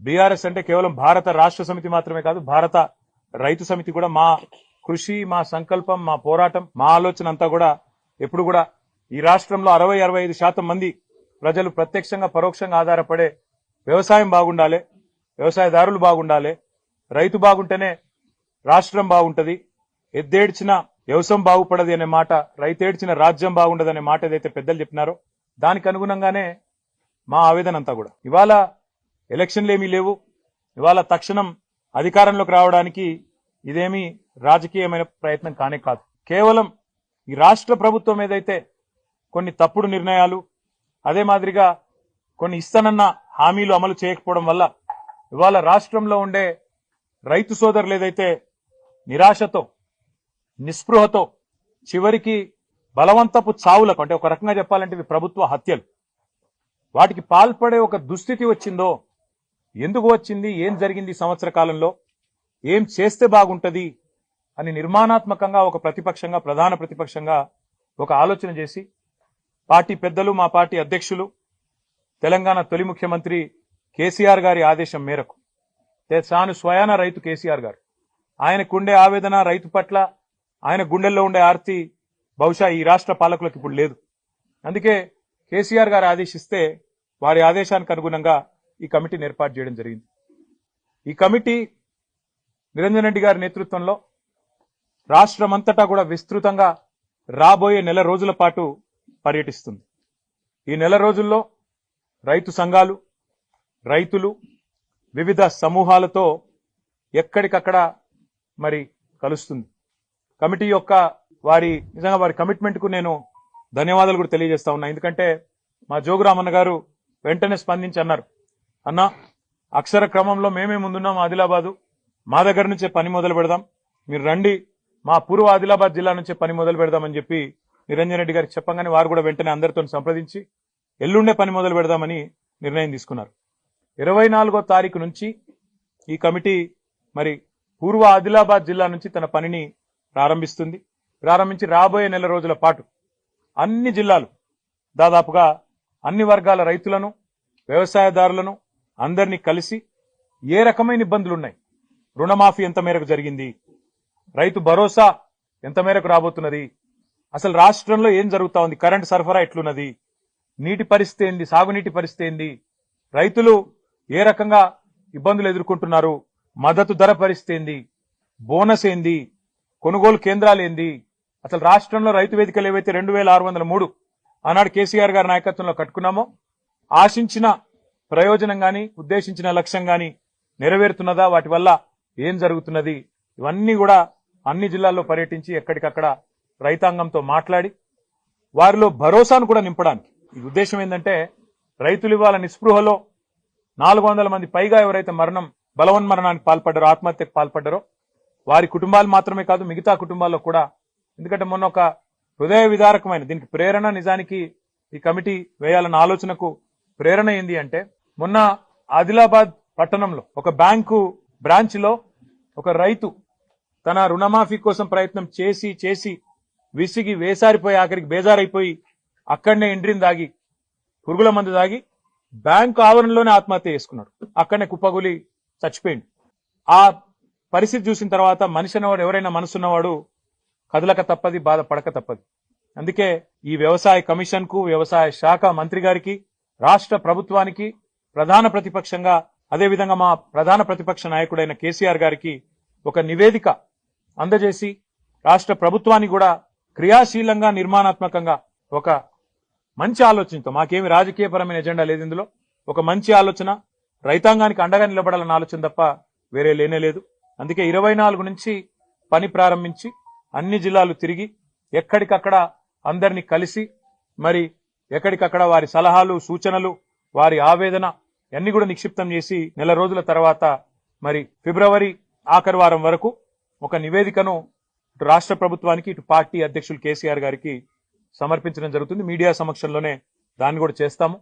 BRS అంటే కేవలం భారత రాష్ట్ర సమితి మాత్రమే కాదు, భారత రైతు సమితి కూడా మా కృషి, మా సంకల్పం, మా పోరాటం, మా ఆలోచన అంతా కూడా ఎప్పుడు కూడా ఈ రాష్ట్రంలో 60-65% మంది ప్రజలు ప్రత్యక్షంగా పరోక్షంగా ఆధారపడే వ్యవసాయం బాగుండాలి, వ్యవసాయదారులు బాగుండాలి, రైతు బాగుంటేనే రాష్ట్రం బాగుంటది, ఎద్దేడ్చిన వ్యవసాయం బాగుపడది అనే మాట, రైతేడ్చిన రాజ్యం బాగుండదు అనే మాట ఏదైతే పెద్దలు చెప్పినారో దానికి అనుగుణంగానే మా ఆవేదన అంతా కూడా. ఇవాళ ఎలక్షన్లు ఏమీ లేవు, ఇవాళ తక్షణం అధికారంలోకి రావడానికి ఇదేమీ రాజకీయమైన ప్రయత్నం కానే కాదు. కేవలం ఈ రాష్ట్ర ప్రభుత్వం ఏదైతే కొన్ని తప్పుడు నిర్ణయాలు, అదే మాదిరిగా కొన్ని ఇస్తానన్న హామీలు అమలు చేయకపోవడం వల్ల ఇవాళ రాష్ట్రంలో ఉండే రైతు సోదరులు ఏదైతే నిరాశతో, నిస్పృహతో, చివరికి బలవంతపు చావులకు, అంటే ఒక రకంగా చెప్పాలంటే ఇవి ప్రభుత్వ హత్యలు, వాటికి పాల్పడే ఒక దుస్థితి వచ్చిందో, ఎందుకు వచ్చింది, ఏం జరిగింది సంవత్సర కాలంలో, ఏం చేస్తే బాగుంటది అని నిర్మాణాత్మకంగా ఒక ప్రతిపక్షంగా, ప్రధాన ప్రతిపక్షంగా ఒక ఆలోచన చేసి పార్టీ పెద్దలు, మా పార్టీ అధ్యక్షులు, తెలంగాణ తొలి ముఖ్యమంత్రి కేసీఆర్ గారి ఆదేశం మేరకు, తాను స్వయాన రైతు కేసీఆర్ గారు, ఆయనకుండే ఆవేదన రైతు పట్ల, ఆయన గుండెల్లో ఉండే ఆర్తి బహుశా ఈ రాష్ట్ర పాలకులకు ఇప్పుడు లేదు. అందుకే కేసీఆర్ గారు ఆదేశిస్తే వారి ఆదేశానికి అనుగుణంగా ఈ కమిటీని ఏర్పాటు చేయడం జరిగింది. ఈ కమిటీ నిరంజన్ రెడ్డి గారి నేతృత్వంలో రాష్ట్రమంతటా కూడా విస్తృతంగా రాబోయే నెల రోజుల పాటు పర్యటిస్తుంది. ఈ నెల రోజుల్లో రైతు సంఘాలు, రైతులు, వివిధ సమూహాలతో ఎక్కడికక్కడ మరి కలుస్తుంది. కమిటీ యొక్క నిజంగా వారి కమిట్మెంట్ కు నేను ధన్యవాదాలు కూడా తెలియజేస్తా ఉన్నా. ఎందుకంటే మా జోగురామన్న గారు వెంటనే స్పందించి అన్నారు, అన్నా అక్షర క్రమంలో మేమే ముందున్నాం ఆదిలాబాదు, మా దగ్గర నుంచే పని మొదలు పెడదాం, మీరు రండి, మా పూర్వ ఆదిలాబాద్ జిల్లా నుంచే పని మొదలు పెడదామని చెప్పి నిరంజన్ రెడ్డి గారికి చెప్పగానే వారు కూడా వెంటనే అందరితో సంప్రదించి ఎల్లుండే పని మొదలు పెడదామని నిర్ణయం తీసుకున్నారు. 24వ తారీఖు నుంచి ఈ కమిటీ మరి పూర్వ ఆదిలాబాద్ జిల్లా నుంచి తన పనిని ప్రారంభించి రాబోయే నెల రోజుల పాటు అన్ని జిల్లాలు, దాదాపుగా అన్ని వర్గాల రైతులను, వ్యవసాయదారులను అందరినీ కలిసి ఏ రకమైన ఇబ్బందులున్నాయి, రుణమాఫీ ఎంత మేరకు జరిగింది, రైతు భరోసా ఎంత మేరకు రాబోతున్నది, అసలు రాష్ట్రంలో ఏం జరుగుతా ఉంది, కరెంటు సరఫరా ఎట్లున్నది, నీటి పరిస్థితి ఏంది, సాగునీటి పరిస్థితి ఏంది, రైతులు ఏ రకంగా ఇబ్బందులు ఎదుర్కొంటున్నారు, మద్దతు ధర పరిస్థితి ఏంది, బోనస్ ఏంది, కొనుగోలు కేంద్రాలు ఏంది, అసలు రాష్ట్రంలో రైతు వేదికలు ఏవైతే 2603 ఆనాడు కేసీఆర్ గారి నాయకత్వంలో కట్టుకున్నామో ఆశించిన ప్రయోజనం గాని, ఉద్దేశించిన లక్ష్యం గాని నెరవేరుతున్నదా, వాటి వల్ల ఏం జరుగుతున్నది, ఇవన్నీ కూడా అన్ని జిల్లాల్లో పర్యటించి ఎక్కడికక్కడ రైతాంగంతో మాట్లాడి వారిలో భరోసాను కూడా నింపడానికి. ఈ ఉద్దేశం ఏంటంటే రైతులు ఇవాళ నిస్పృహలో 400 మంది పైగా ఎవరైతే బలవన్మరణానికి పాల్పడ్డారో, ఆత్మహత్యకు పాల్పడ్డారో వారి కుటుంబాలు మాత్రమే కాదు మిగతా కుటుంబాల్లో కూడా. ఎందుకంటే మొన్న ఒక హృదయ విదారకమైన దీనికి ప్రేరణ, నిజానికి ఈ కమిటీ వేయాలన్న ఆలోచనకు ప్రేరణ ఏంది అంటే, మొన్న ఆదిలాబాద్ పట్టణంలో ఒక బ్యాంకు బ్రాంచ్ లో ఒక రైతు తన రుణమాఫీ కోసం ప్రయత్నం చేసి విసిగి వేసారిపోయి ఆఖరికి బేజారైపోయి అక్కడనే ఎండ్రిని దాగి, పురుగుల మందు దాగి బ్యాంకు ఆవరణలోనే ఆత్మహత్య చేసుకున్నాడు. అక్కడనే కుప్పగులి చచ్చిపోయింది. ఆ పరిస్థితి చూసిన తర్వాత మనిషి అన్నవాడు, ఎవరైనా మనసున్నవాడు కదలక తప్పది, బాధపడక తప్పది. అందుకే ఈ వ్యవసాయ కమిషన్ కు, వ్యవసాయ శాఖ మంత్రి గారికి, రాష్ట్ర ప్రభుత్వానికి, ప్రధాన ప్రతిపక్షంగా అదేవిధంగా మా ప్రధాన ప్రతిపక్ష నాయకుడైన కేసీఆర్ గారికి ఒక నివేదిక అందజేసి రాష్ట్ర ప్రభుత్వాన్ని కూడా క్రియాశీలంగా, నిర్మాణాత్మకంగా ఒక మంచి ఆలోచనతో, మాకేమి రాజకీయపరమైన ఎజెండా లేదు ఇందులో, ఒక మంచి ఆలోచన, రైతాంగానికి అండగా నిలబడాలన్న ఆలోచన తప్ప వేరే లేనేలేదు. అందుకే 24 నుంచి పని ప్రారంభించి అన్ని జిల్లాలు తిరిగి ఎక్కడికక్కడ అందరినీ కలిసి మరి ఎక్కడికక్కడ వారి సలహాలు, సూచనలు, వారి ఆవేదన అన్ని కూడా నిక్షిప్తం చేసి నెల రోజుల తర్వాత మరి ఫిబ్రవరి ఆఖరి వారం వరకు ఒక నివేదికను ఇటు రాష్ట్ర ప్రభుత్వానికి, ఇటు పార్టీ అధ్యక్షులు కేసీఆర్ గారికి సమర్పించడం జరుగుతుంది. మీడియా సమక్షంలోనే దాన్ని కూడా చేస్తాము.